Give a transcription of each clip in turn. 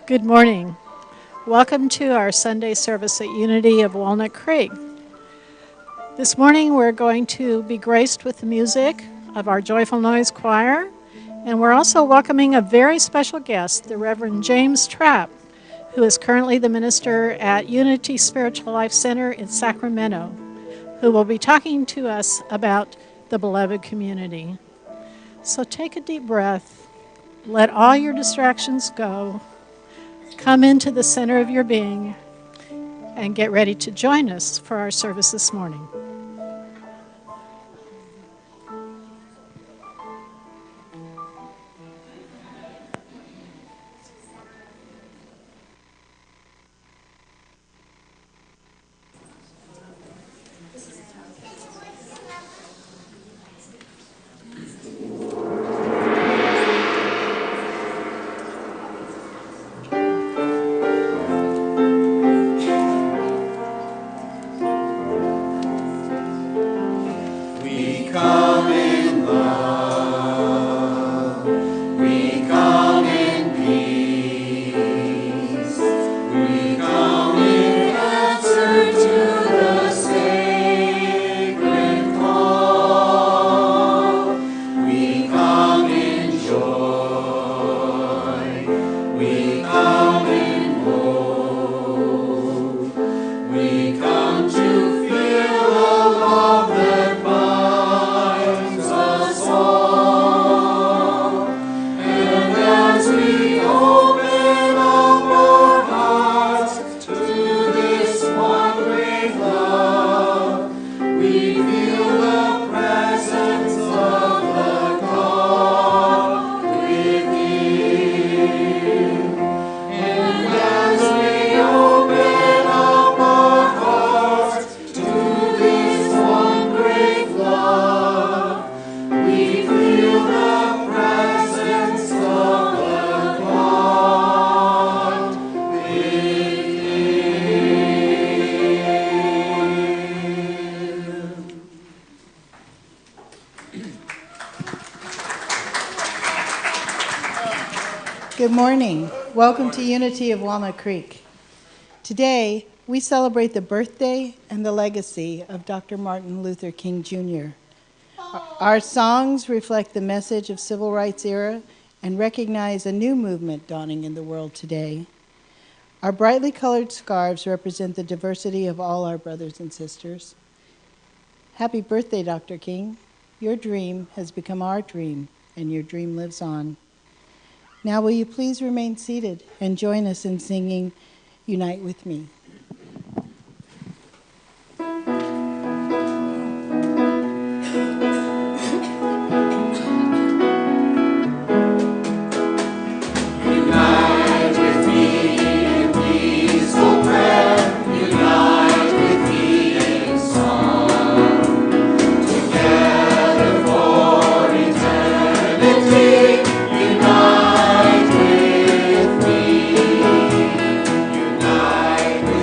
Good morning. Welcome to our Sunday service at Unity of Walnut Creek. This morning we're going to be graced with the music of our Joyful Noise Choir, and we're also welcoming a very special guest, the Reverend James Trapp, who is currently the minister at Unity Spiritual Life Center in Sacramento, who will be talking to us about the beloved community. So take a deep breath, let all your distractions go, come into the center of your being, and get ready to join us for our service this morning. Good morning. Welcome to Unity of Walnut Creek. Today, we celebrate the birthday and the legacy of Dr. Martin Luther King Jr. Our songs reflect the message of civil rights era and recognize a new movement dawning in the world today. Our brightly colored scarves represent the diversity of all our brothers and sisters. Happy birthday, Dr. King. Your dream has become our dream, and your dream lives on. Now will you please remain seated and join us in singing Unite With Me. Unite with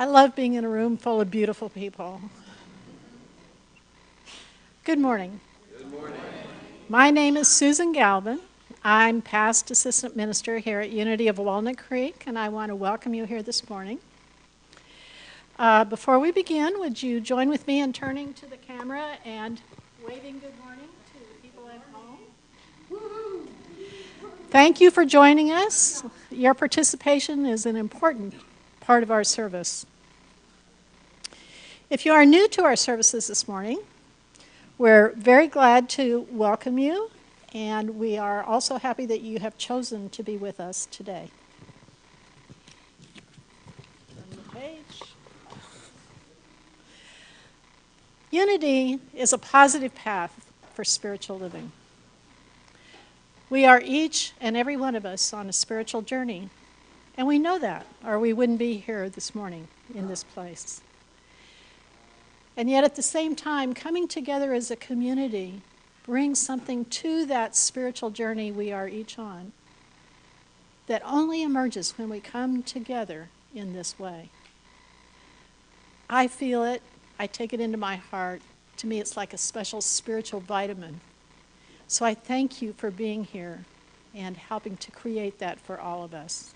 I love being in a room full of beautiful people. Good morning. Good morning. My name is Susan Galvin. I'm past assistant minister here at Unity of Walnut Creek, and I want to welcome you here this morning. Before we begin, would you join with me in turning to the camera and waving good morning to the people at home? Woo-hoo. Thank you for joining us. Your participation is an important part of our service. If you are new to our services this morning, we're very glad to welcome you, and we are also happy that you have chosen to be with us today. Turn the page. Unity is a positive path for spiritual living. We are each and every one of us on a spiritual journey, and we know that, or we wouldn't be here this morning in this place. And yet at the same time, coming together as a community brings something to that spiritual journey we are each on that only emerges when we come together in this way. I feel it. I take it into my heart. To me, it's like a special spiritual vitamin. So I thank you for being here and helping to create that for all of us.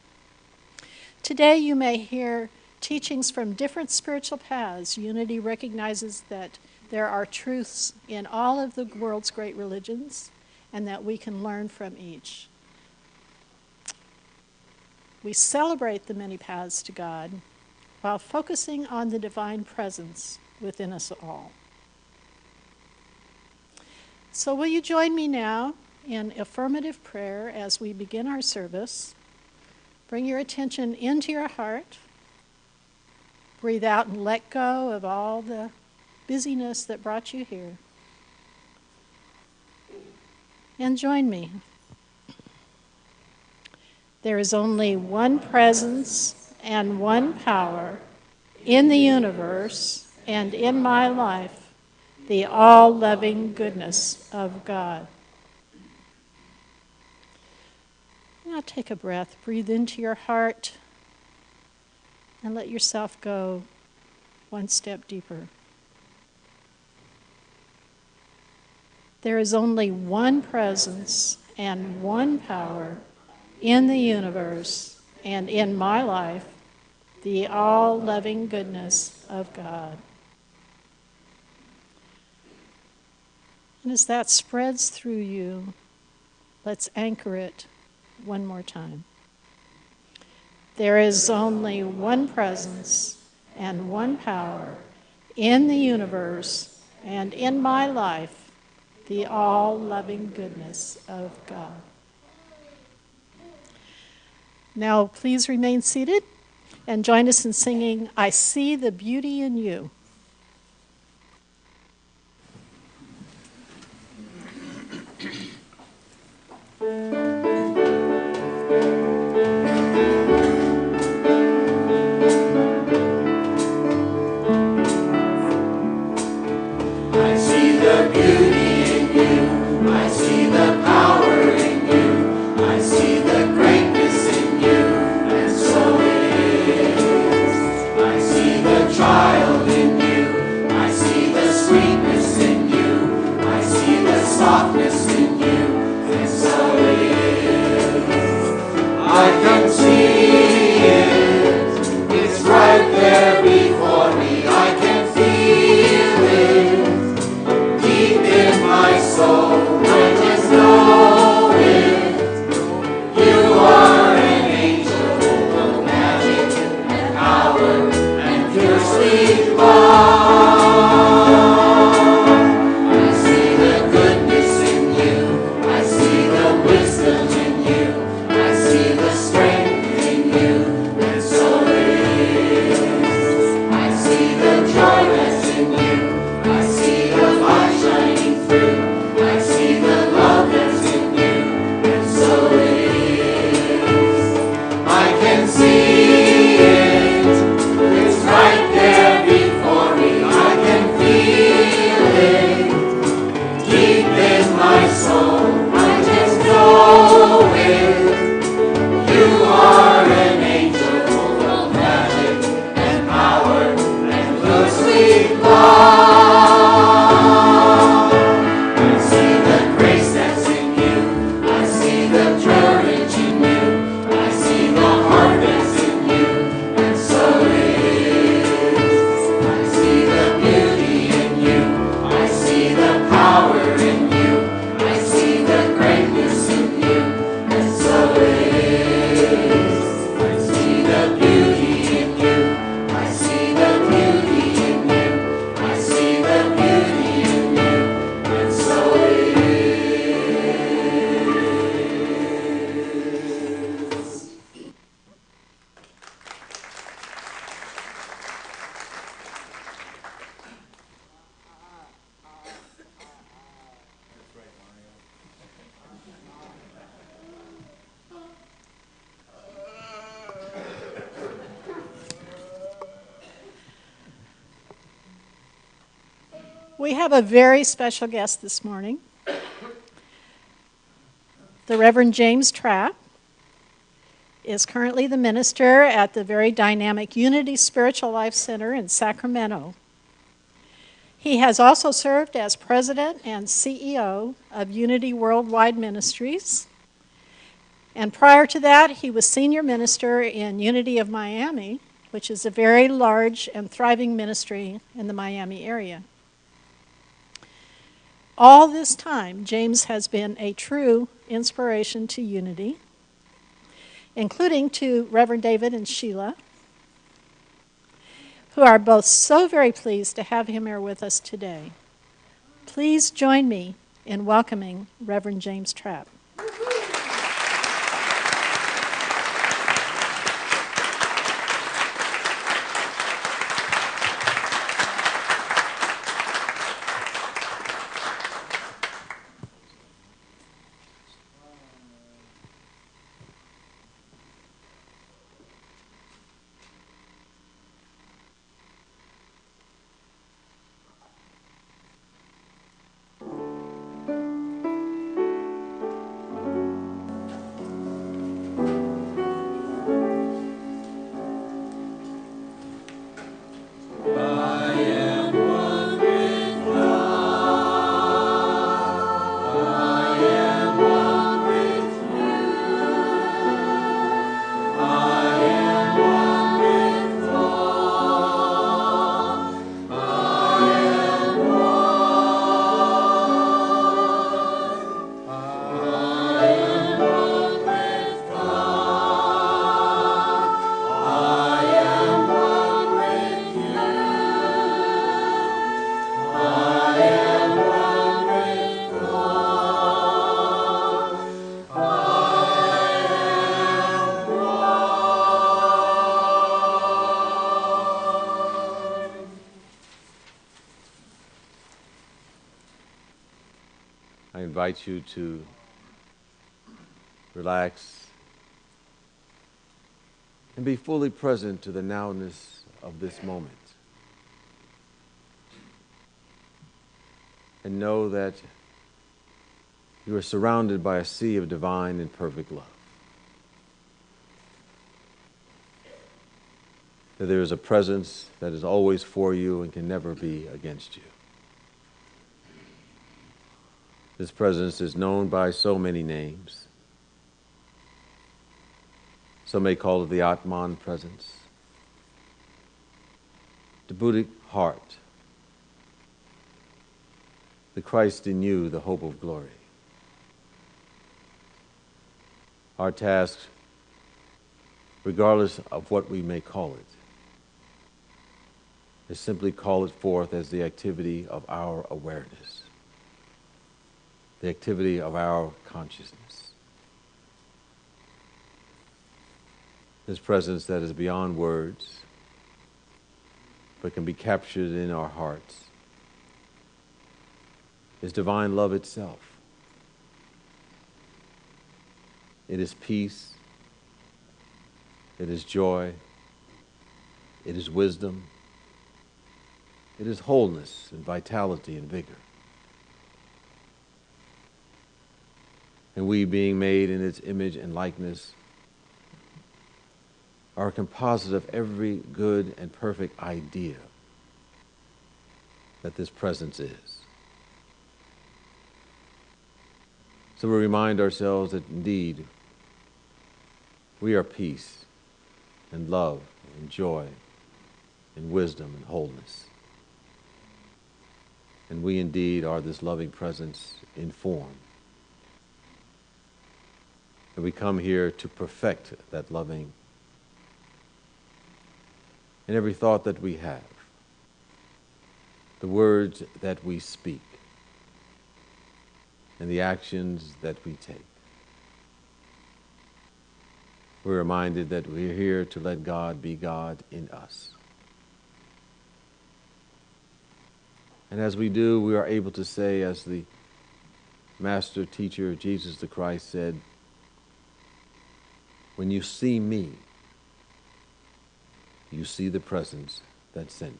Today you may hear teachings from different spiritual paths. Unity recognizes that there are truths in all of the world's great religions and that we can learn from each. We celebrate the many paths to God while focusing on the divine presence within us all. So will you join me now in affirmative prayer as we begin our service? Bring your attention into your heart. Breathe out and let go of all the busyness that brought you here. And join me. There is only one presence and one power in the universe and in my life, the all-loving goodness of God. Now take a breath, breathe into your heart, and let yourself go one step deeper. There is only one presence and one power in the universe and in my life, the all-loving goodness of God. And as that spreads through you, let's anchor it one more time. There is only one presence and one power in the universe and in my life, the all-loving goodness of God. Now, please remain seated and join us in singing, I See the Beauty in You. I see the light shining through. I see the love that's in We have a very special guest this morning, the Reverend James Trapp is currently the minister at the very dynamic Unity Spiritual Life Center in Sacramento. He has also served as president and CEO of Unity Worldwide Ministries. And prior to that, he was senior minister in Unity of Miami, which is a very large and thriving ministry in the Miami area. All this time, James has been a true inspiration to Unity, including to Reverend David and Sheila, who are both so very pleased to have him here with us today. Please join me in welcoming Reverend James Trapp. I invite you to relax and be fully present to the nowness of this moment. And know that you are surrounded by a sea of divine and perfect love. That there is a presence that is always for you and can never be against you. This presence is known by so many names. Some may call it the Atman presence, the Buddhic heart, the Christ in you, the hope of glory. Our task, regardless of what we may call it, is simply call it forth as the activity of our awareness, the activity of our consciousness. This presence that is beyond words, but can be captured in our hearts, is divine love itself. It is peace, it is joy, it is wisdom, it is wholeness and vitality and vigor. And we, being made in its image and likeness, are a composite of every good and perfect idea that this presence is. So we remind ourselves that indeed we are peace and love and joy and wisdom and wholeness. And we indeed are this loving presence in form. And we come here to perfect that loving in every thought that we have, the words that we speak, and the actions that we take. We're reminded that we're here to let God be God in us. And as we do, we are able to say, as the master teacher, Jesus the Christ, said, when you see me, you see the presence that sent me.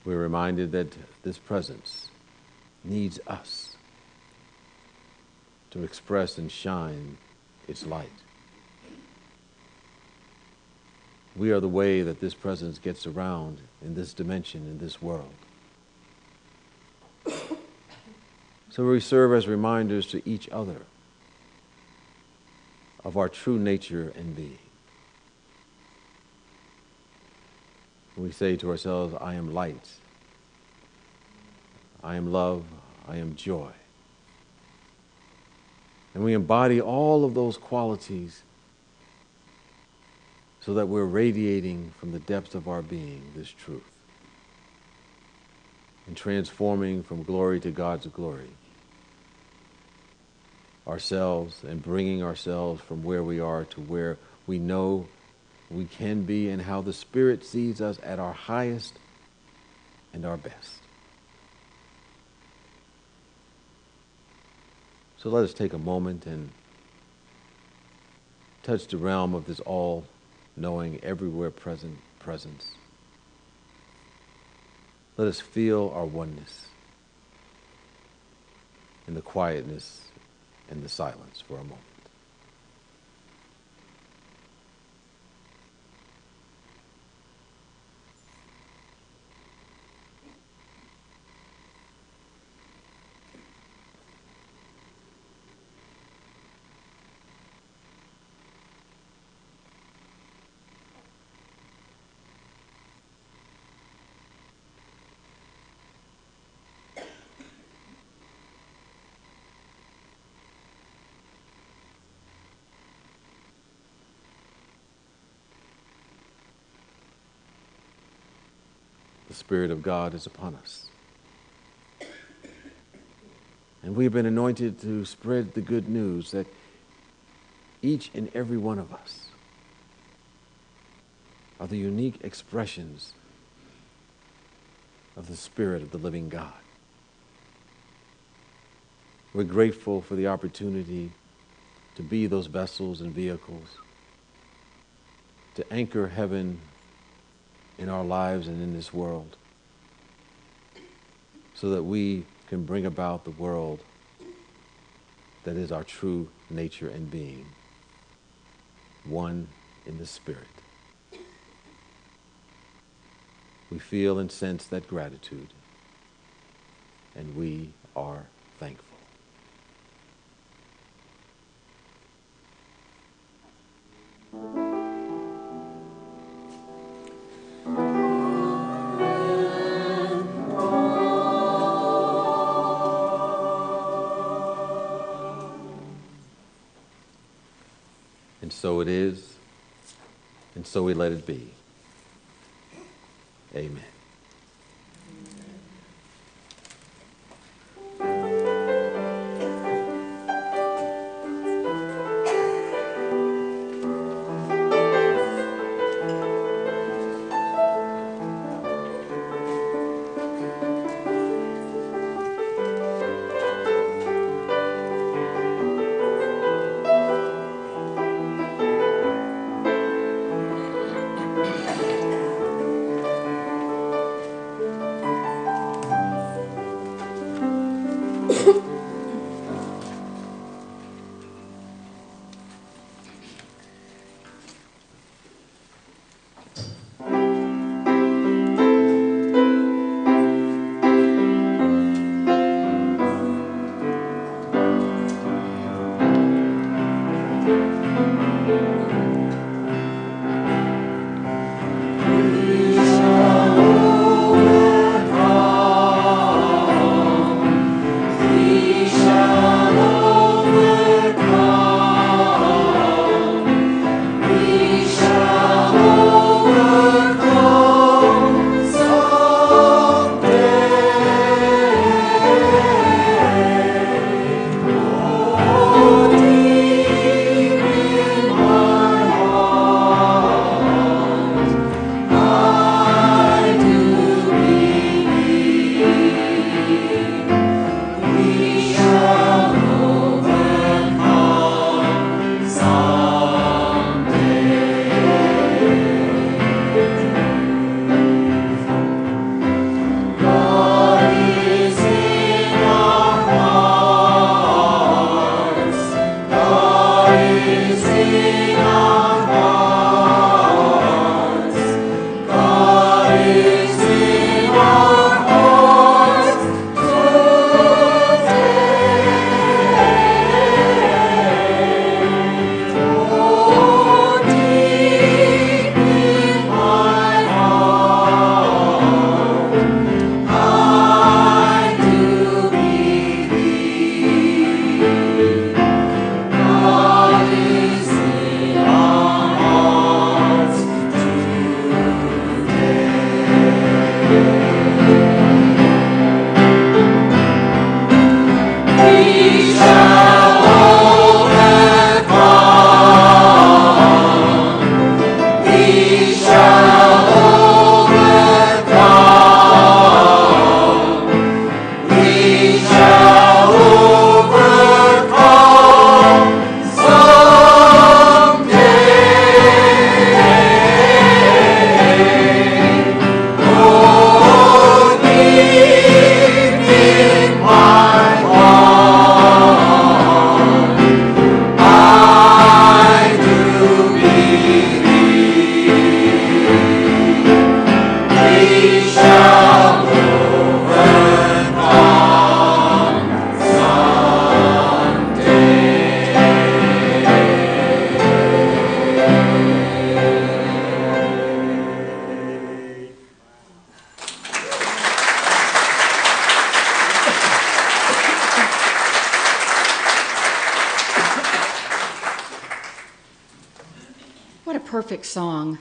We're reminded that this presence needs us to express and shine its light. We are the way that this presence gets around in this dimension, in this world. So we serve as reminders to each other of our true nature and being. We say to ourselves, I am light, I am love, I am joy. And we embody all of those qualities so that we're radiating from the depths of our being this truth and transforming from glory to God's glory ourselves and bringing ourselves from where we are to where we know we can be, and how the Spirit sees us at our highest and our best. So let us take a moment and touch the realm of this all-knowing, everywhere present presence. Let us feel our oneness in the quietness and the silence for a moment. The Spirit of God is upon us. And we've been anointed to spread the good news that each and every one of us are the unique expressions of the Spirit of the living God. We're grateful for the opportunity to be those vessels and vehicles, to anchor heaven in our lives and in this world, so that we can bring about the world that is our true nature and being, one in the Spirit. We feel and sense that gratitude, and we are thankful. And so it is, and so we let it be. Amen. perfect song.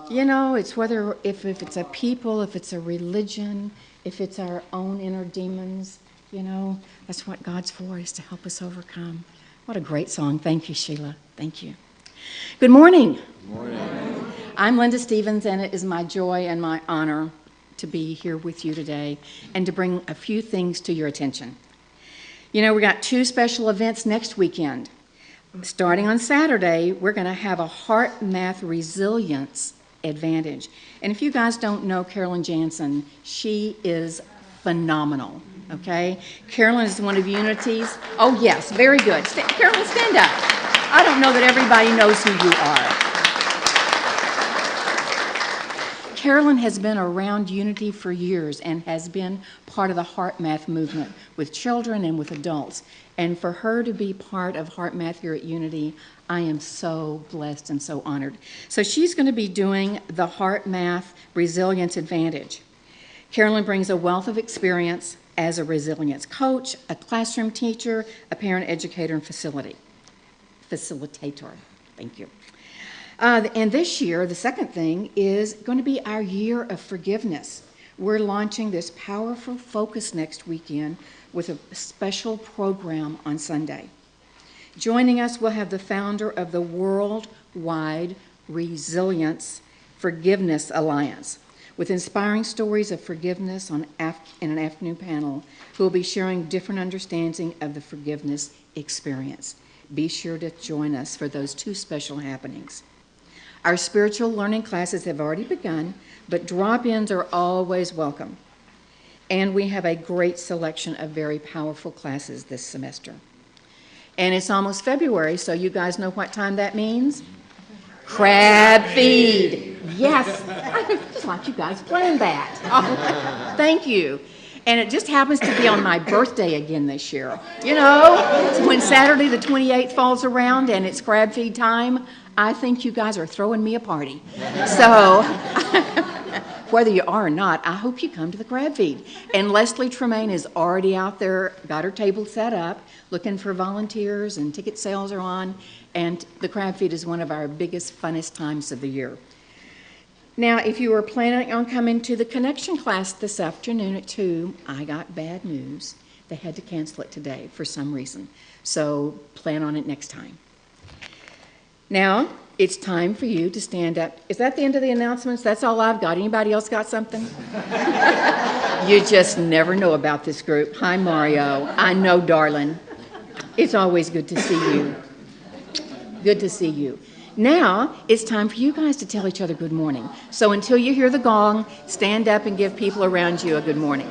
You know, it's whether if it's a people, if it's a religion, if it's our own inner demons, you know, that's what God's for, is to help us overcome. What a great song. Thank you, Sheila. Thank you. Good morning. Good morning. I'm Linda Stevens, and it is my joy and my honor to be here with you today and to bring a few things to your attention. You know, we got 2 special events next weekend. Starting on Saturday, we're going to have a heart math resilience advantage. And if you guys don't know Carolyn Jansen, she is phenomenal, okay? Carolyn is one of Unity's. Oh, yes, very good. Carolyn, stand up. I don't know that everybody knows who you are. Carolyn has been around Unity for years and has been part of the Heart Math movement with children and with adults. And for her to be part of Heart Math here at Unity, I am so blessed and so honored. So she's going to be doing the Heart Math Resilience Advantage. Carolyn brings a wealth of experience as a resilience coach, a classroom teacher, a parent educator, and facilitator. Thank you. And this year, the second thing is going to be our year of forgiveness. We're launching this powerful focus next weekend with a special program on Sunday. Joining us, we'll have the founder of the Worldwide Resilience Forgiveness Alliance, with inspiring stories of forgiveness in an afternoon panel, who will be sharing different understanding of the forgiveness experience. Be sure to join us for those 2 special happenings. Our spiritual learning classes have already begun, but drop-ins are always welcome. And we have a great selection of very powerful classes this semester. And it's almost February, so you guys know what time that means? Crab feed. Yes. I just like you guys planned that. Oh, thank you. And it just happens to be on my birthday again this year. You know, when Saturday the 28th falls around and it's crab feed time, I think you guys are throwing me a party. So, whether you are or not, I hope you come to the crab feed. And Leslie Tremaine is already out there, got her table set up, looking for volunteers, and ticket sales are on. And the crab feed is one of our biggest, funnest times of the year. Now, if you were planning on coming to the connection class this afternoon at 2, I got bad news. They had to cancel it today for some reason. So plan on it next time. Now, it's time for you to stand up. Is that the end of the announcements? That's all I've got. Anybody else got something? You just never know about this group. Hi, Mario. I know, darling. It's always good to see you. Good to see you. Now, it's time for you guys to tell each other good morning. So until you hear the gong, stand up and give people around you a good morning.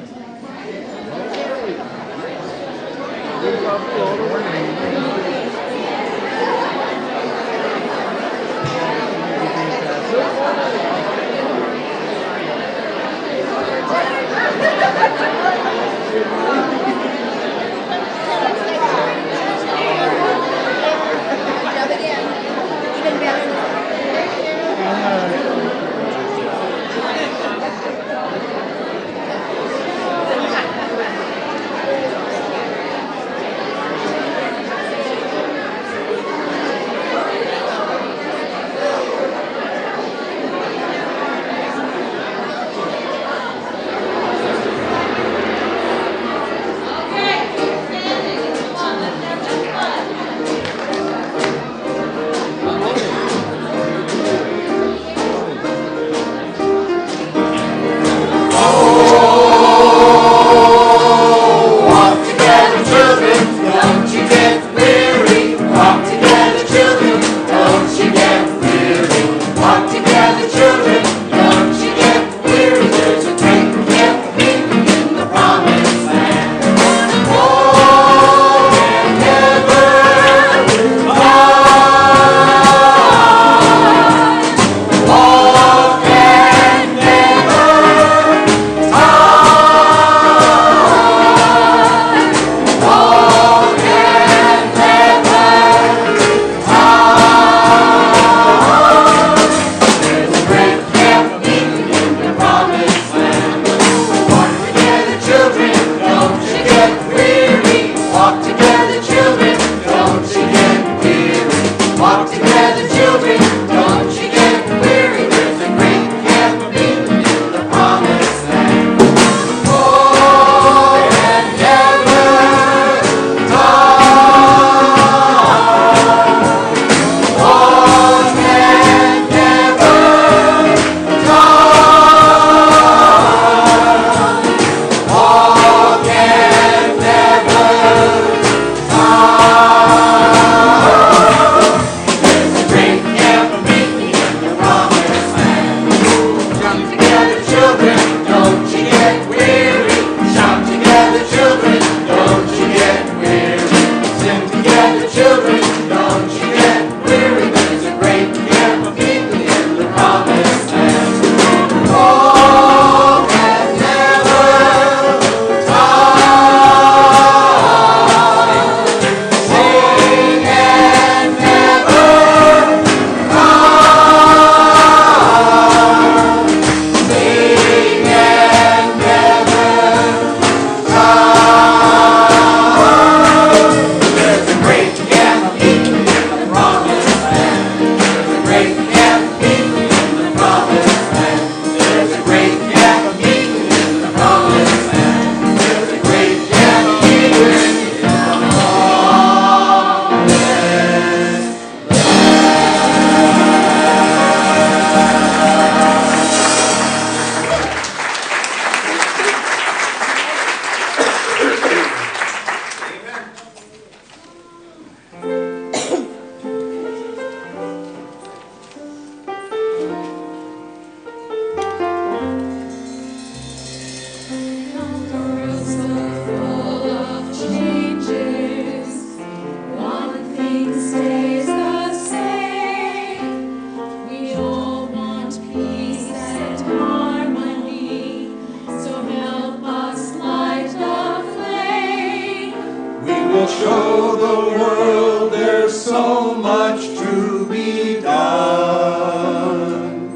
will show the world there's so much to be done.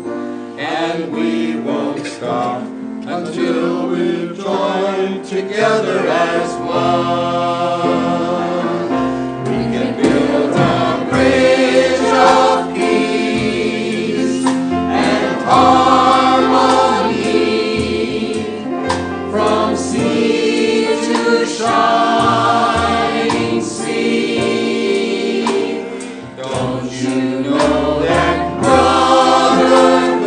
And we won't stop until we've joined together as one. We can build a bridge of peace and harmony from sea to shining sea. Don't you know that brotherhood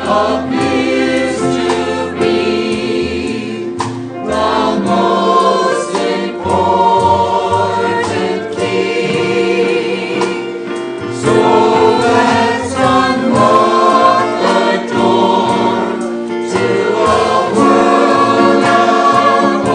appears to be the most important key? So let's unlock the door to a world of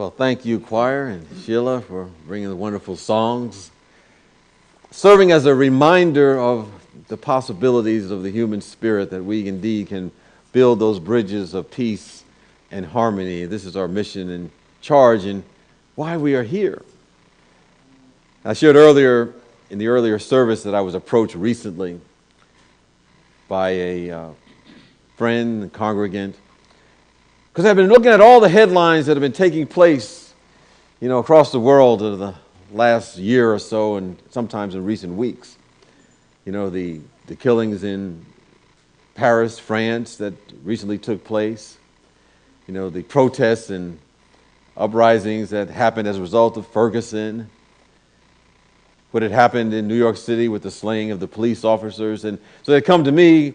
Well, thank you, choir, and Sheila, for bringing the wonderful songs, serving as a reminder of the possibilities of the human spirit, that we indeed can build those bridges of peace and harmony. This is our mission and charge and why we are here. I shared earlier in the earlier service that I was approached recently by a friend and congregant, because I've been looking at all the headlines that have been taking place, across the world in the last year or so, and sometimes in recent weeks. The killings in Paris, France, that recently took place. The protests and uprisings that happened as a result of Ferguson. What had happened in New York City with the slaying of the police officers. And so they come to me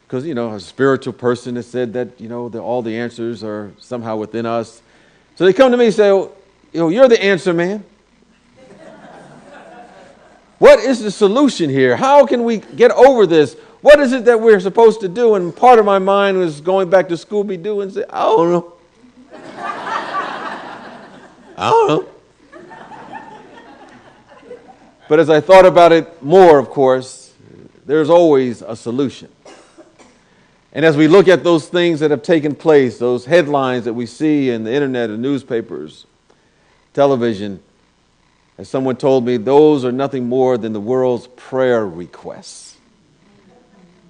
because, a spiritual person has said that, all the answers are somehow within us. So they come to me and say, you're the answer, man. What is the solution here? How can we get over this? What is it that we're supposed to do? And part of my mind was going back to Scooby-Doo and say, I don't know. I don't know. But as I thought about it more, of course, there's always a solution. And as we look at those things that have taken place, those headlines that we see in the internet and newspapers, television, as someone told me, those are nothing more than the world's prayer requests.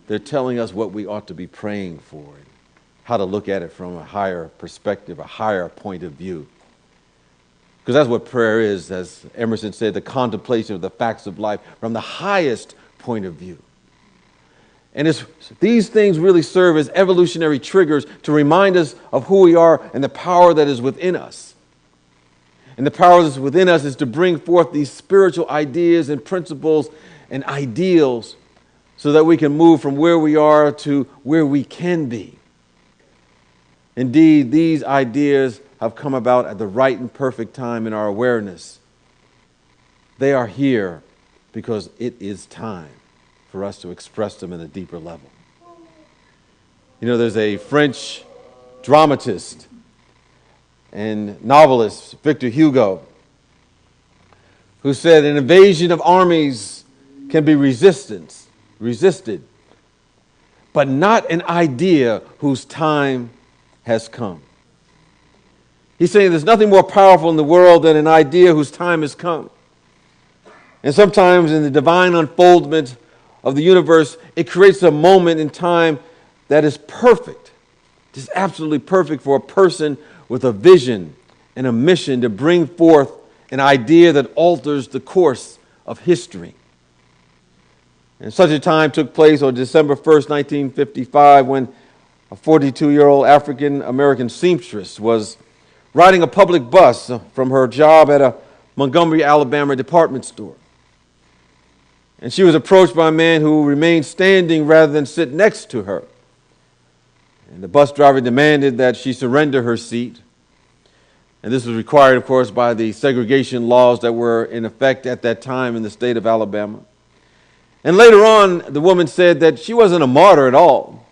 They're telling us what we ought to be praying for and how to look at it from a higher perspective, a higher point of view. Because that's what prayer is, as Emerson said, the contemplation of the facts of life from the highest point of view. And these things really serve as evolutionary triggers to remind us of who we are and the power that is within us. And the power that's within us is to bring forth these spiritual ideas and principles and ideals so that we can move from where we are to where we can be. Indeed, these ideas have come about at the right and perfect time in our awareness. They are here because it is time for us to express them at a deeper level. There's a French dramatist and novelist, Victor Hugo, who said, an invasion of armies can be resisted, but not an idea whose time has come. He's saying there's nothing more powerful in the world than an idea whose time has come. And sometimes in the divine unfoldment of the universe, it creates a moment in time that is perfect. It is absolutely perfect for a person with a vision and a mission to bring forth an idea that alters the course of history. And such a time took place on December 1st, 1955, when a 42-year-old African-American seamstress was riding a public bus from her job at a Montgomery, Alabama department store. And she was approached by a man who remained standing rather than sit next to her. And the bus driver demanded that she surrender her seat. And this was required, of course, by the segregation laws that were in effect at that time in the state of Alabama. And later on, the woman said that she wasn't a martyr at all,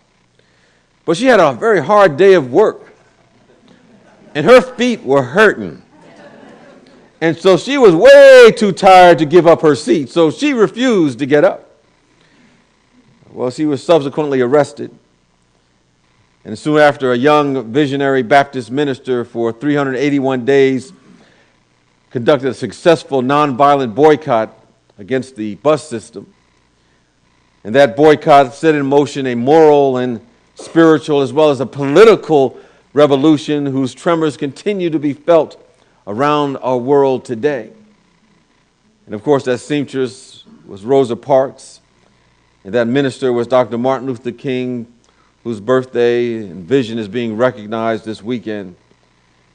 but she had a very hard day of work. And her feet were hurting. And so she was way too tired to give up her seat. So she refused to get up. Well, she was subsequently arrested. And soon after, a young visionary Baptist minister for 381 days conducted a successful nonviolent boycott against the bus system. And that boycott set in motion a moral and spiritual as well as a political revolution whose tremors continue to be felt around our world today. And of course, that seamstress was Rosa Parks, and that minister was Dr. Martin Luther King, whose birthday and vision is being recognized this weekend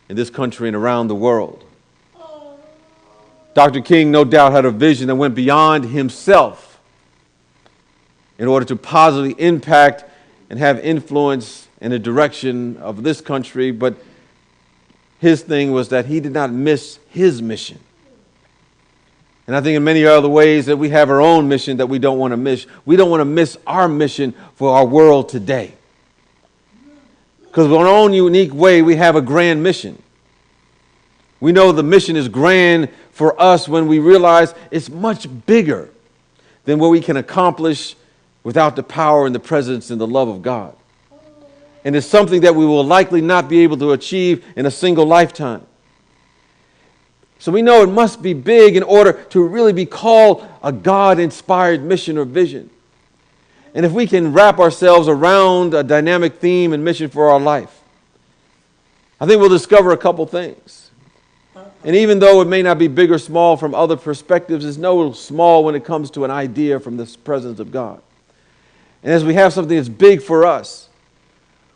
in this country and around the world. Dr. King no doubt had a vision that went beyond himself in order to positively impact and have influence in the direction of this country, but his thing was that he did not miss his mission. And I think in many other ways that we have our own mission that we don't want to miss. We don't want to miss our mission for our world today. Because in our own unique way, we have a grand mission. We know the mission is grand for us when we realize it's much bigger than what we can accomplish without the power and the presence and the love of God. And it's something that we will likely not be able to achieve in a single lifetime. So we know it must be big in order to really be called a God-inspired mission or vision. And if we can wrap ourselves around a dynamic theme and mission for our life, I think we'll discover a couple things. And even though it may not be big or small from other perspectives, it's no small when it comes to an idea from the presence of God. And as we have something that's big for us,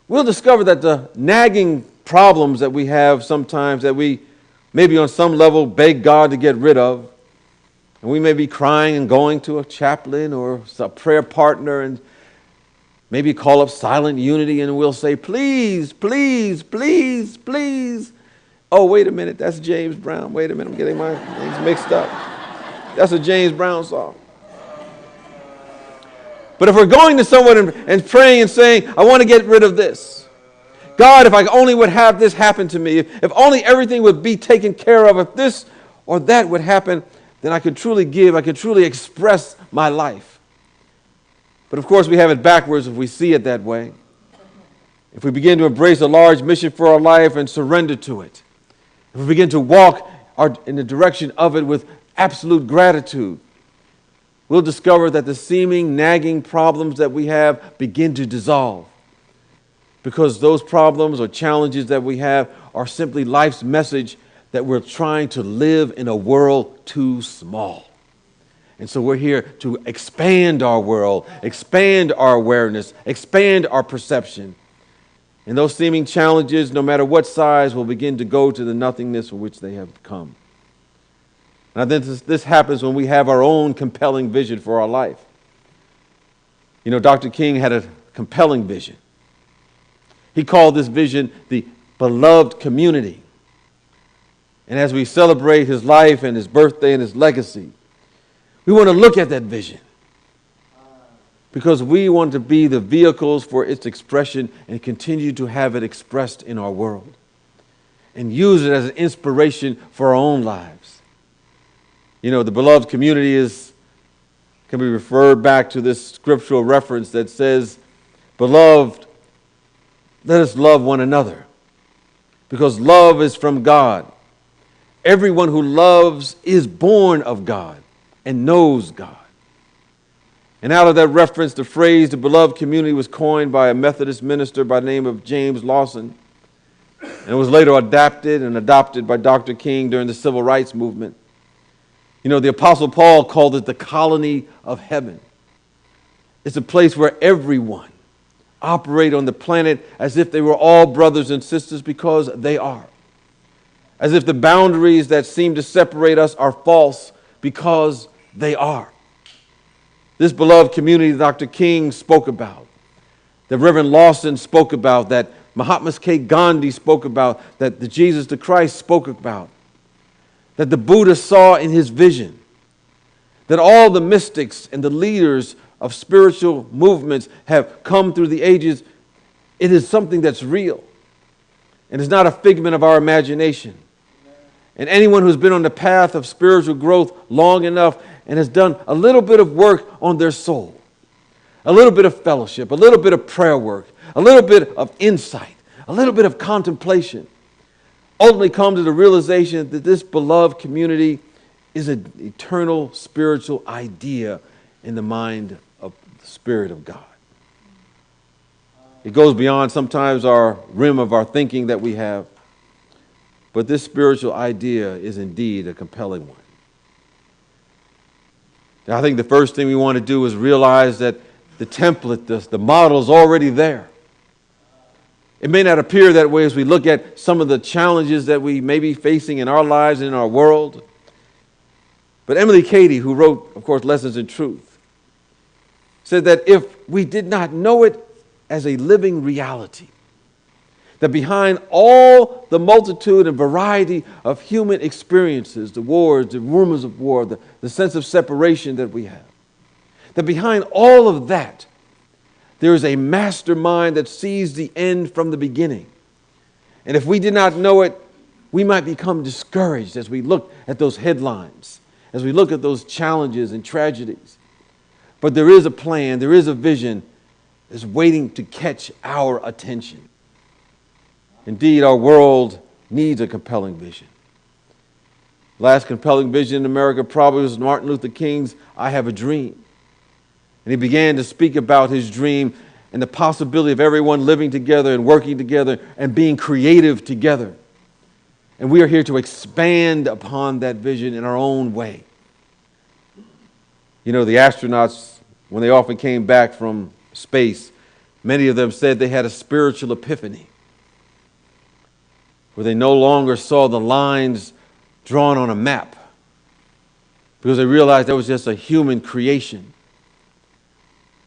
we'll discover that the nagging problems that we have sometimes, that we maybe on some level beg God to get rid of, and we may be crying and going to a chaplain or a prayer partner and maybe call up silent unity and we'll say, please, please, please, please. Oh, wait a minute, that's James Brown. Wait a minute, I'm getting my things mixed up. That's a James Brown song. But if we're going to someone and praying and saying, I want to get rid of this. God, if I only would have this happen to me, if only everything would be taken care of, if this or that would happen, then I could truly give, I could truly express my life. But of course we have it backwards if we see it that way. If we begin to embrace a large mission for our life and surrender to it, if we begin to walk in the direction of it with absolute gratitude, we'll discover that the seeming nagging problems that we have begin to dissolve. Because those problems or challenges that we have are simply life's message that we're trying to live in a world too small. And so we're here to expand our world, expand our awareness, expand our perception. And those seeming challenges, no matter what size, will begin to go to the nothingness for which they have come. Now, this happens when we have our own compelling vision for our life. You know, Dr. King had a compelling vision. He called this vision the beloved community. And as we celebrate his life and his birthday and his legacy, we want to look at that vision because we want to be the vehicles for its expression and continue to have it expressed in our world and use it as an inspiration for our own lives. You know, the beloved community can be referred back to this scriptural reference that says, beloved, let us love one another because love is from God. Everyone who loves is born of God and knows God. And out of that reference, the phrase the beloved community was coined by a Methodist minister by the name of James Lawson, and it was later adapted and adopted by Dr. King during the Civil Rights Movement. You know, the Apostle Paul called it the colony of heaven. It's a place where everyone operate on the planet as if they were all brothers and sisters because they are. As if the boundaries that seem to separate us are false because they are. This beloved community that Dr. King spoke about, that Reverend Lawson spoke about, that Mahatma Gandhi spoke about, that the Jesus the Christ spoke about, that the Buddha saw in his vision, that all the mystics and the leaders of spiritual movements have come through the ages, it is something that's real. And it's not a figment of our imagination. And anyone who's been on the path of spiritual growth long enough and has done a little bit of work on their soul, a little bit of fellowship, a little bit of prayer work, a little bit of insight, a little bit of contemplation, ultimately come to the realization that this beloved community is an eternal spiritual idea in the mind of the Spirit of God. It goes beyond sometimes our rim of our thinking that we have. But this spiritual idea is indeed a compelling one. Now, I think the first thing we want to do is realize that the template, the model is already there. It may not appear that way as we look at some of the challenges that we may be facing in our lives and in our world. But Emily Cady, who wrote, of course, Lessons in Truth, said that if we did not know it as a living reality, that behind all the multitude and variety of human experiences, the wars, the rumors of war, the sense of separation that we have, that behind all of that, there is a mastermind that sees the end from the beginning. And if we did not know it we might become discouraged as we look at those headlines, as we look at those challenges and tragedies. But there is a plan, there is a vision that's waiting to catch our attention. Indeed, our world needs a compelling vision. Last compelling vision in America probably was Martin Luther King's "I Have a Dream." And he began to speak about his dream and the possibility of everyone living together and working together and being creative together. And we are here to expand upon that vision in our own way. You know, the astronauts, when they often came back from space, many of them said they had a spiritual epiphany, where they no longer saw the lines drawn on a map because they realized that was just a human creation.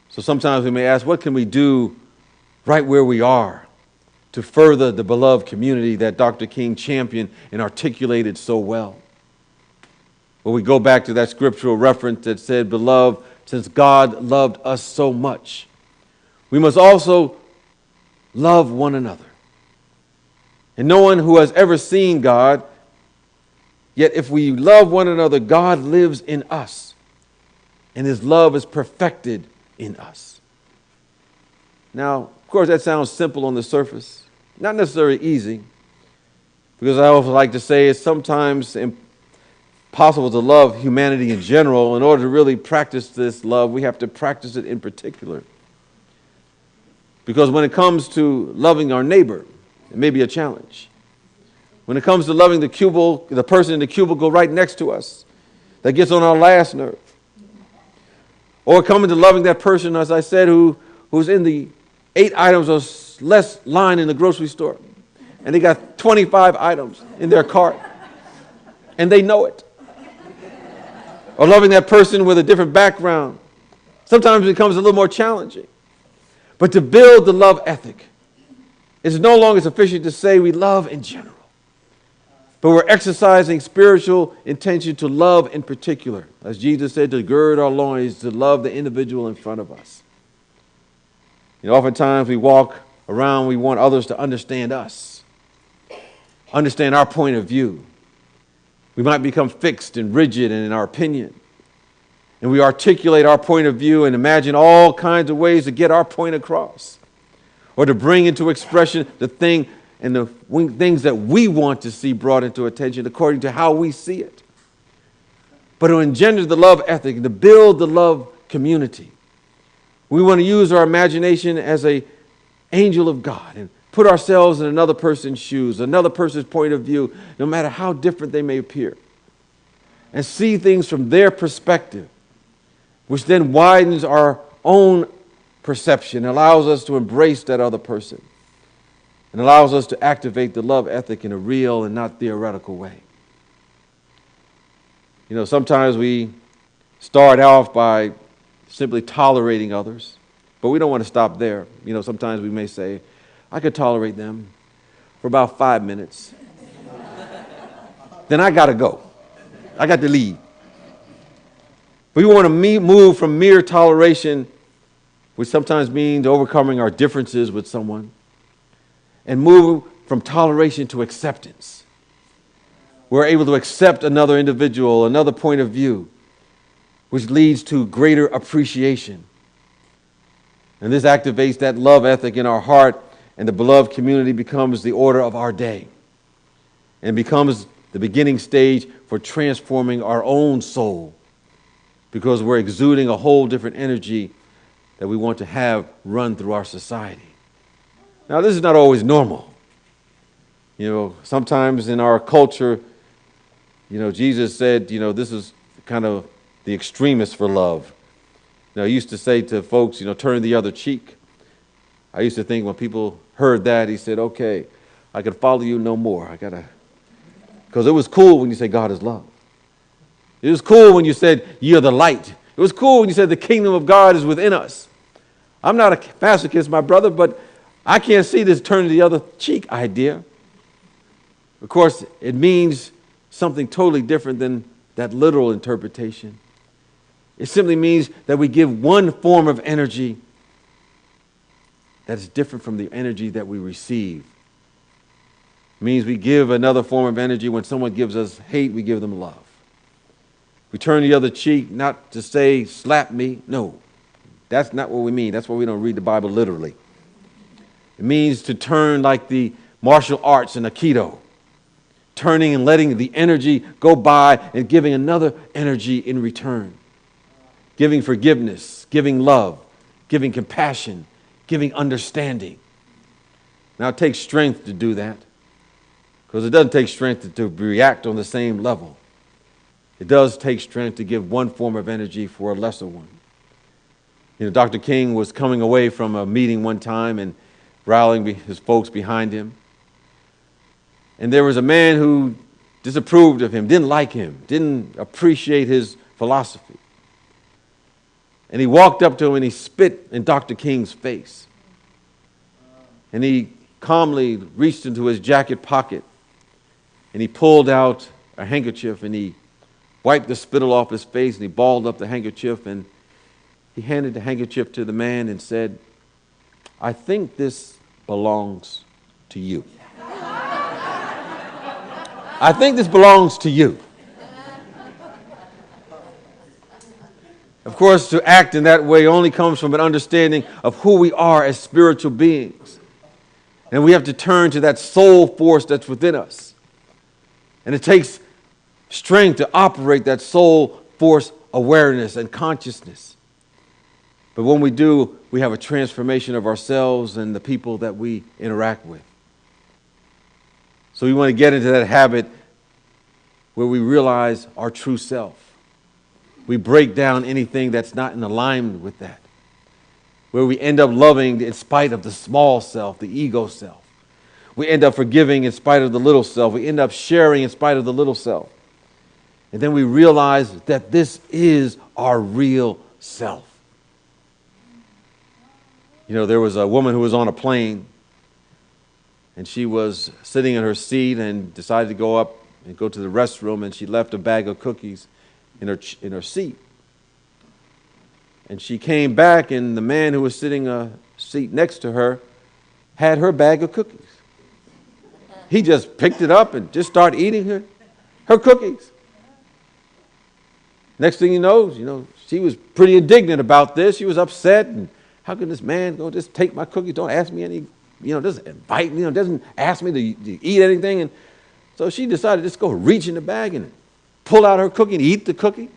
So sometimes we may ask, what can we do right where we are to further the beloved community that Dr. King championed and articulated so well? Well, we go back to that scriptural reference that said, "Beloved, since God loved us so much, we must also love one another." And no one who has ever seen God, yet if we love one another, God lives in us, and his love is perfected in us. Now, of course, that sounds simple on the surface, not necessarily easy, because I also like to say it's sometimes impossible to love humanity in general. In order to really practice this love, we have to practice it in particular. Because when it comes to loving our neighbor, it may be a challenge. When it comes to loving the person in the cubicle right next to us, that gets on our last nerve. Or coming to loving that person, as I said, who's in the 8 items or less line in the grocery store, and they got 25 items in their cart, and they know it. Or loving that person with a different background. Sometimes it becomes a little more challenging. But to build the love ethic, it's no longer sufficient to say we love in general, but we're exercising spiritual intention to love in particular. As Jesus said, to gird our loins, to love the individual in front of us. You know, oftentimes we walk around, we want others to understand us, understand our point of view. We might become fixed and rigid in our opinion. And we articulate our point of view and imagine all kinds of ways to get our point across, or to bring into expression the thing and the things that we want to see brought into attention according to how we see it. But to engender the love ethic and to build the love community, we want to use our imagination as an angel of God and put ourselves in another person's shoes, another person's point of view, no matter how different they may appear, and see things from their perspective, which then widens our own perception, allows us to embrace that other person, and allows us to activate the love ethic in a real and not theoretical way. You know, sometimes we start off by simply tolerating others, but we don't want to stop there. You know, sometimes we may say, I could tolerate them for about 5 minutes. Then I got to go. I got to leave. We want to move from mere toleration, which sometimes means overcoming our differences with someone, and move from toleration to acceptance. We're able to accept another individual, another point of view, which leads to greater appreciation. And this activates that love ethic in our heart, and the beloved community becomes the order of our day and becomes the beginning stage for transforming our own soul, because we're exuding a whole different energy that we want to have run through our society. Now, this is not always normal. You know, sometimes in our culture, you know, Jesus said, you know, this is kind of the extremists for love. You know, he used to say to folks, you know, turn the other cheek. I used to think when people heard that, he said, okay, I could follow you no more. Because it was cool when you said God is love. It was cool when you said you're the light. It was cool when you said the kingdom of God is within us. I'm not a masochist, my brother, but I can't see this turn the other cheek idea. Of course, it means something totally different than that literal interpretation. It simply means that we give one form of energy that is different from the energy that we receive. It means we give another form of energy. When someone gives us hate, we give them love. We turn the other cheek, not to say, slap me. No, that's not what we mean. That's why we don't read the Bible literally. It means to turn like the martial arts in Aikido, turning and letting the energy go by and giving another energy in return. Giving forgiveness, giving love, giving compassion, giving understanding. Now, it takes strength to do that, because it doesn't take strength to react on the same level. It does take strength to give one form of energy for a lesser one. You know, Dr. King was coming away from a meeting one time and rallying his folks behind him. And there was a man who disapproved of him, didn't like him, didn't appreciate his philosophy. And he walked up to him and he spit in Dr. King's face. And he calmly reached into his jacket pocket and he pulled out a handkerchief and he wiped the spittle off his face and he balled up the handkerchief and he handed the handkerchief to the man and said, "I think this belongs to you. I think this belongs to you." Of course, to act in that way only comes from an understanding of who we are as spiritual beings. And we have to turn to that soul force that's within us. And it takes strength to operate that soul force awareness and consciousness. But when we do, we have a transformation of ourselves and the people that we interact with. So we want to get into that habit where we realize our true self. We break down anything that's not in alignment with that. Where we end up loving in spite of the small self, the ego self. We end up forgiving in spite of the little self. We end up sharing in spite of the little self. And then we realize that this is our real self. You know, there was a woman who was on a plane and she was sitting in her seat and decided to go up and go to the restroom, and she left a bag of cookies in her seat. And she came back, and the man who was sitting a seat next to her had her bag of cookies. He just picked it up and just started eating her cookies. Next thing you know, she was pretty indignant about this. She was upset, and how can this man go just take my cookies? Don't ask me any, doesn't invite me, doesn't ask me to eat anything. And so she decided to just go reach in the bag and pull out her cookie and eat the cookie.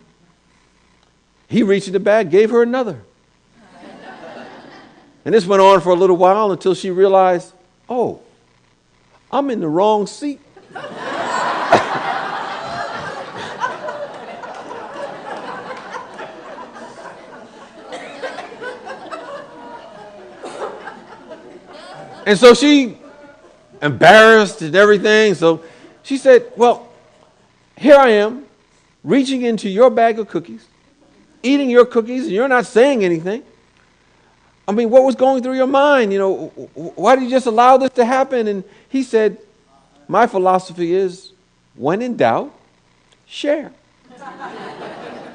He reached in the bag, gave her another. And this went on for a little while until she realized, oh, I'm in the wrong seat. And so she, embarrassed and everything, so she said, well, here I am, reaching into your bag of cookies, eating your cookies, and you're not saying anything. I mean, what was going through your mind? Why did you just allow this to happen? And he said, my philosophy is, when in doubt, share.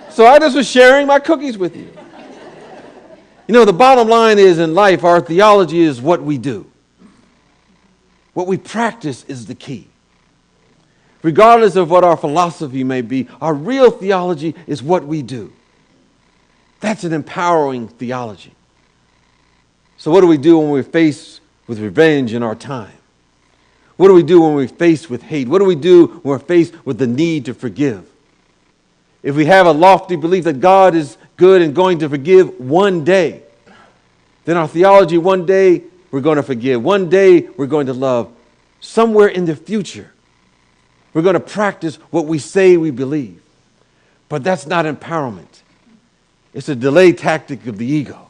So I just was sharing my cookies with you. The bottom line is, in life, our theology is what we do. What we practice is the key. Regardless of what our philosophy may be, our real theology is what we do. That's an empowering theology. So what do we do when we're faced with revenge in our time? What do we do when we're faced with hate? What do we do when we're faced with the need to forgive? If we have a lofty belief that God is good and going to forgive one day, then our theology, one day we're going to forgive. One day we're going to love. Somewhere in the future, we're going to practice what we say we believe. But that's not empowerment. It's a delay tactic of the ego.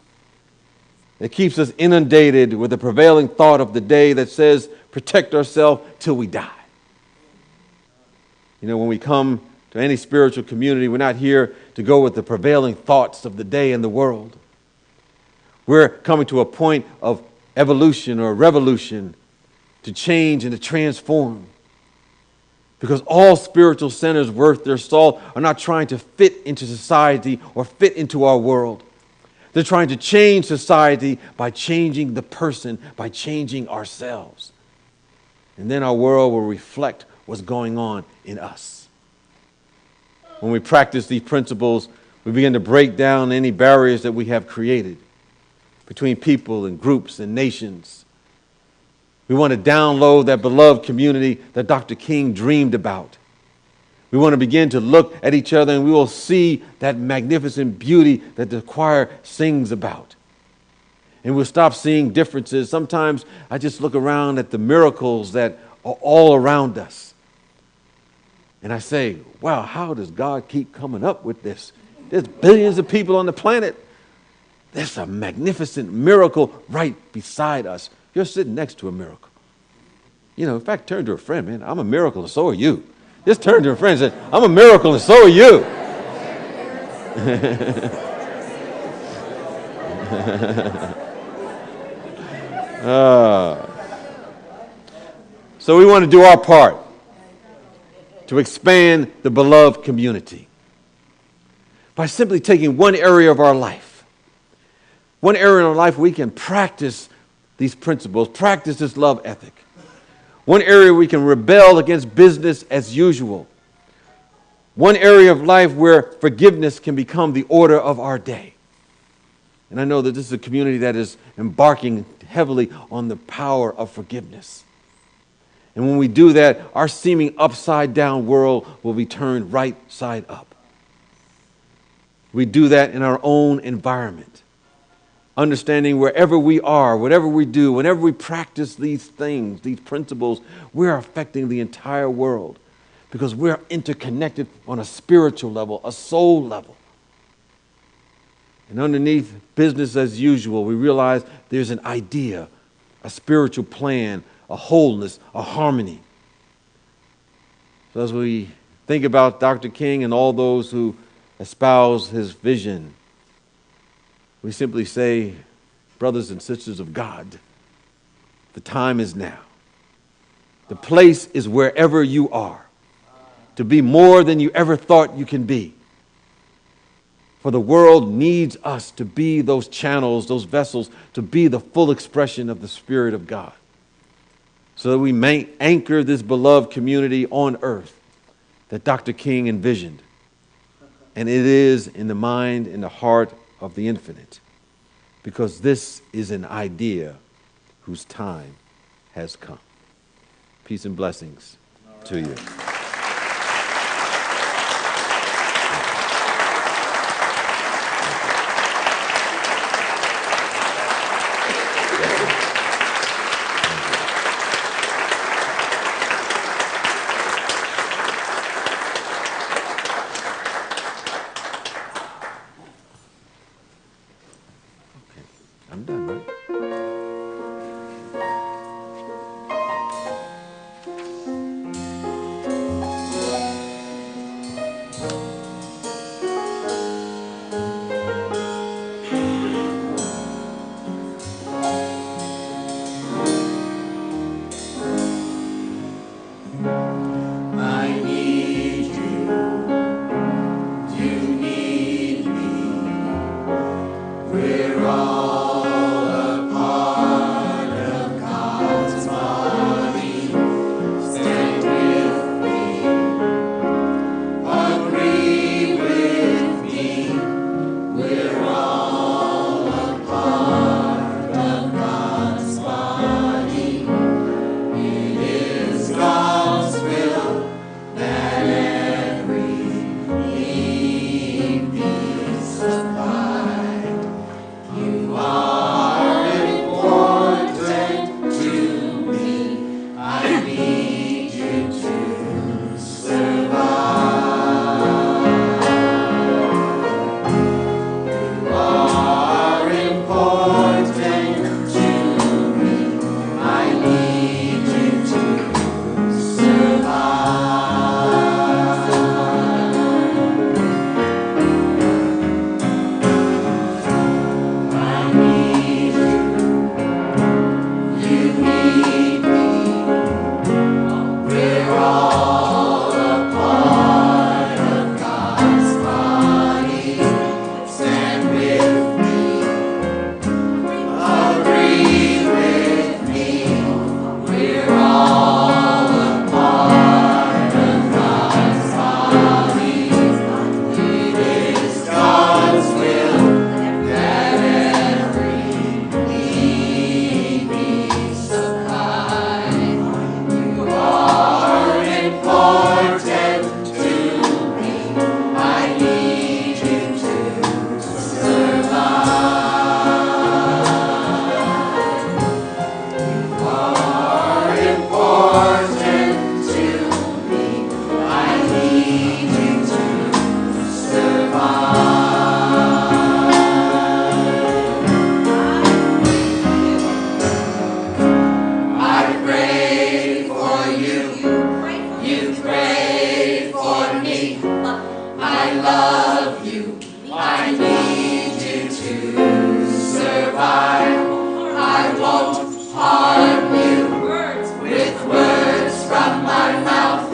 It keeps us inundated with the prevailing thought of the day that says, protect ourselves till we die. When we come to any spiritual community, we're not here to go with the prevailing thoughts of the day and the world. We're coming to a point of evolution or revolution to change and to transform. Because all spiritual centers worth their salt are not trying to fit into society or fit into our world. They're trying to change society by changing the person, by changing ourselves. And then our world will reflect what's going on in us. When we practice these principles, we begin to break down any barriers that we have created between people and groups and nations. We want to download that beloved community that Dr. King dreamed about. We want to begin to look at each other and we will see that magnificent beauty that the choir sings about. And we'll stop seeing differences. Sometimes I just look around at the miracles that are all around us. And I say, wow, how does God keep coming up with this? There's billions of people on the planet. There's a magnificent miracle right beside us. You're sitting next to a miracle. In fact, turn to a friend, man. I'm a miracle and so are you. Just turn to a friend and say, I'm a miracle and so are you. So we want to do our part to expand the beloved community by simply taking one area of our life. One area in our life we can practice these principles, practice this love ethic. One area we can rebel against business as usual. One area of life where forgiveness can become the order of our day. And I know that this is a community that is embarking heavily on the power of forgiveness. And when we do that, our seeming upside down world will be turned right side up. We do that in our own environment. Understanding wherever we are, whatever we do, whenever we practice these things, these principles, we're affecting the entire world because we're interconnected on a spiritual level, a soul level. And underneath business as usual, we realize there's an idea, a spiritual plan, a wholeness, a harmony. So as we think about Dr. King and all those who espouse his vision, we simply say, brothers and sisters of God, the time is now. The place is wherever you are, to be more than you ever thought you can be. For the world needs us to be those channels, those vessels, to be the full expression of the Spirit of God. So that we may anchor this beloved community on earth that Dr. King envisioned. And it is in the mind and the heart of the infinite. Because this is an idea whose time has come. Peace and blessings to you. I'm done, right? I love you. I need you to survive. I won't harm you with words from my mouth.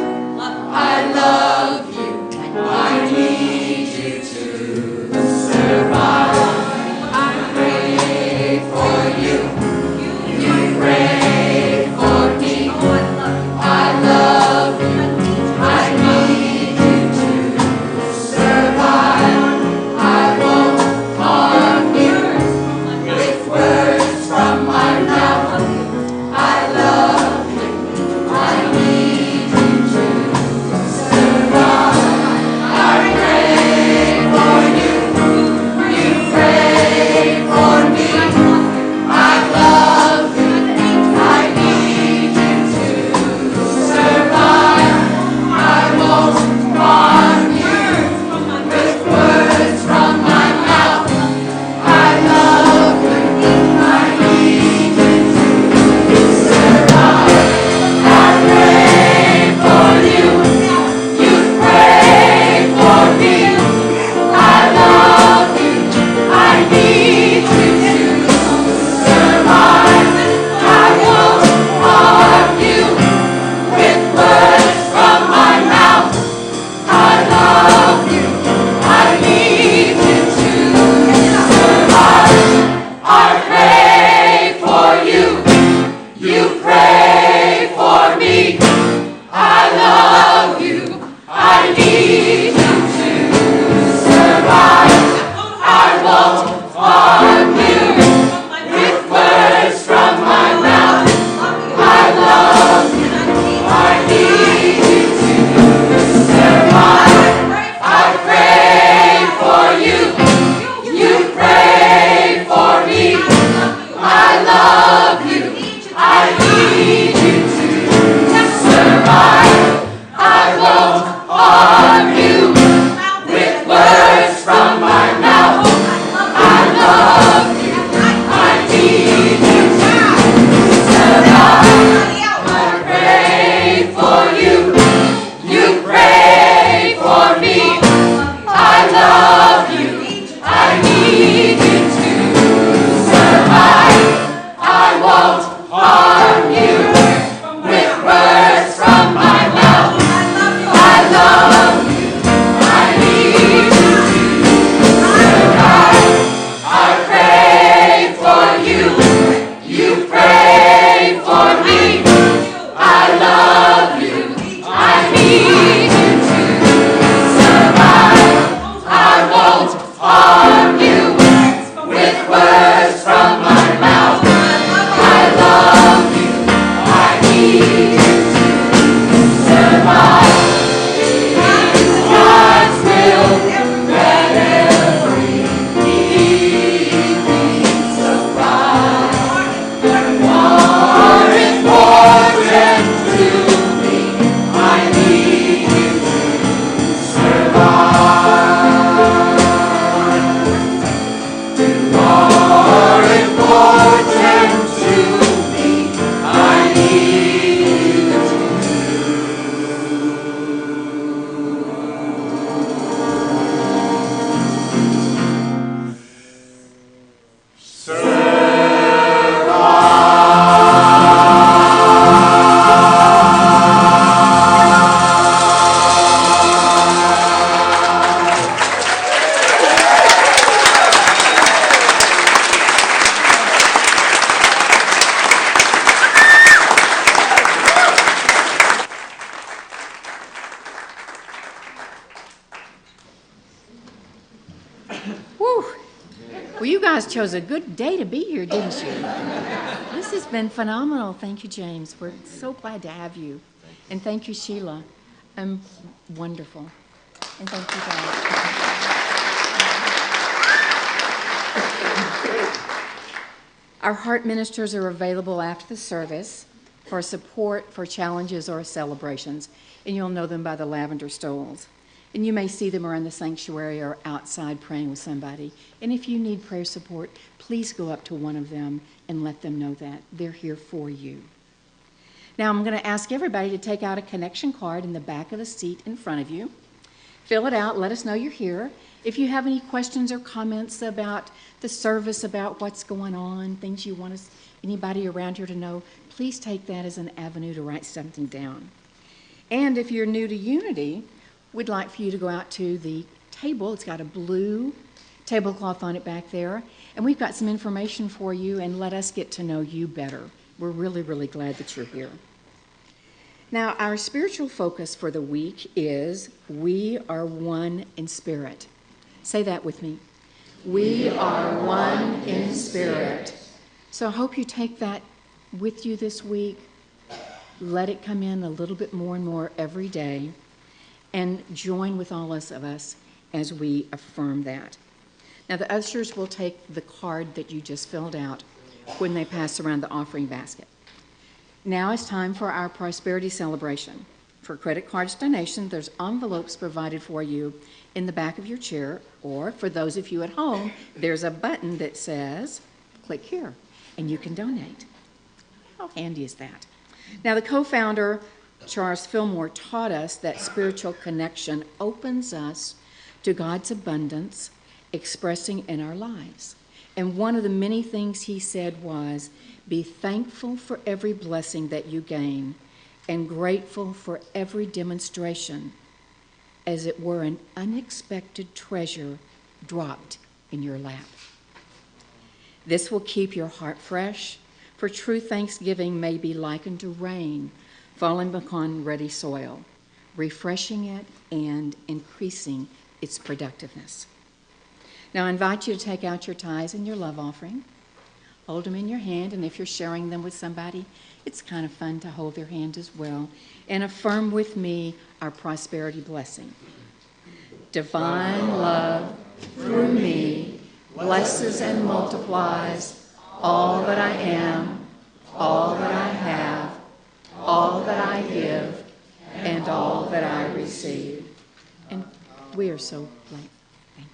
I love you. I need you to survive. I pray for you. You pray for me. I love you. I need you to survive. I won't harm you with words from my mouth. I love you. I need you to survive. I pray for you. You pray for me. I love you. I need you to survive. I won't harm you with words from my mouth. I love you. I need you to survive. I pray for you. You pray for me. I love you. I need you to survive. I won't harm you with words from my mouth. I love you. I need you to survive. I pray for you. You pray for me. I love you. I need you to survive. I won't harm you with words from my mouth. I love you. I need you to survive. I pray for you. You pray for me. I love you. I need you to survive. I won't harm you with words from my mouth. I love you. I need you to survive. I pray for you. You pray for me. I love you. I need you to survive. I won't harm you with words from my mouth. I love you. I need you to survive. I pray for you. You pray for me. I love you. I need you to survive. I won't harm you with words from my mouth. I love you. I need you to survive. It's God's will that every need be supplied. More important to me, I need you to survive. More important to me, I need you to Whew. Well, you guys chose a good day to be here, didn't you? This has been phenomenal. Thank you, James. We're so glad to have you. And thank you, Sheila. Wonderful. And thank you, guys. Our heart ministers are available after the service for support for challenges or celebrations, and you'll know them by the lavender stoles. And you may see them around the sanctuary or outside praying with somebody. And if you need prayer support, please go up to one of them and let them know that. They're here for you. Now I'm going to ask everybody to take out a connection card in the back of the seat in front of you. Fill it out. Let us know you're here. If you have any questions or comments about the service, about what's going on, things you want anybody around here to know, please take that as an avenue to write something down. And if you're new to Unity, we'd like for you to go out to the table. It's got a blue tablecloth on it back there. And we've got some information for you, and let us get to know you better. We're really, really glad that you're here. Now, our spiritual focus for the week is we are one in spirit. Say that with me. We are one in spirit. So I hope you take that with you this week. Let it come in a little bit more and more every day, and join with all of us as we affirm that. Now, the ushers will take the card that you just filled out when they pass around the offering basket. Now it's time for our prosperity celebration. For credit cards donation, there's envelopes provided for you in the back of your chair, or for those of you at home, there's a button that says, click here, and you can donate. How handy is that? Now, the co-founder, Charles Fillmore, taught us that spiritual connection opens us to God's abundance expressing in our lives. And one of the many things he said was, be thankful for every blessing that you gain and grateful for every demonstration, as it were an unexpected treasure dropped in your lap. This will keep your heart fresh, for true thanksgiving may be likened to rain falling upon ready soil, refreshing it and increasing its productiveness. Now I invite you to take out your tithes and your love offering. Hold them in your hand, and if you're sharing them with somebody, it's kind of fun to hold their hand as well. And affirm with me our prosperity blessing. Divine love through me blesses and multiplies all that I am, all that I have, all that I give, and all that I receive. And we are so thankful. Thank you.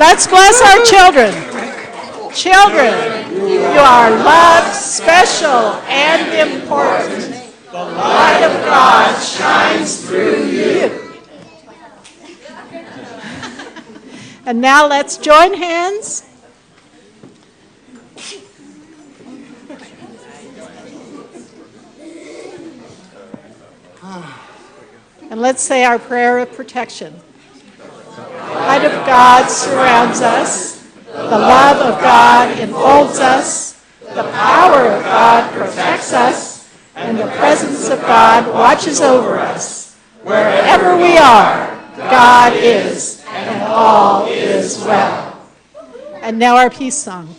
Let's bless our children. Children, you are loved, special, and important. The light of God shines through you. And now let's join hands. And let's say our prayer of protection. The light of God surrounds us. The love of God enfolds us. The power of God protects us. And the presence of God watches over us. Wherever we are, God is, and all is well. And now our peace song.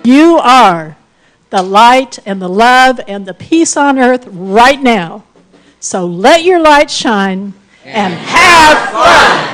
You are the light and the love and the peace on earth right now. So let your light shine and have fun.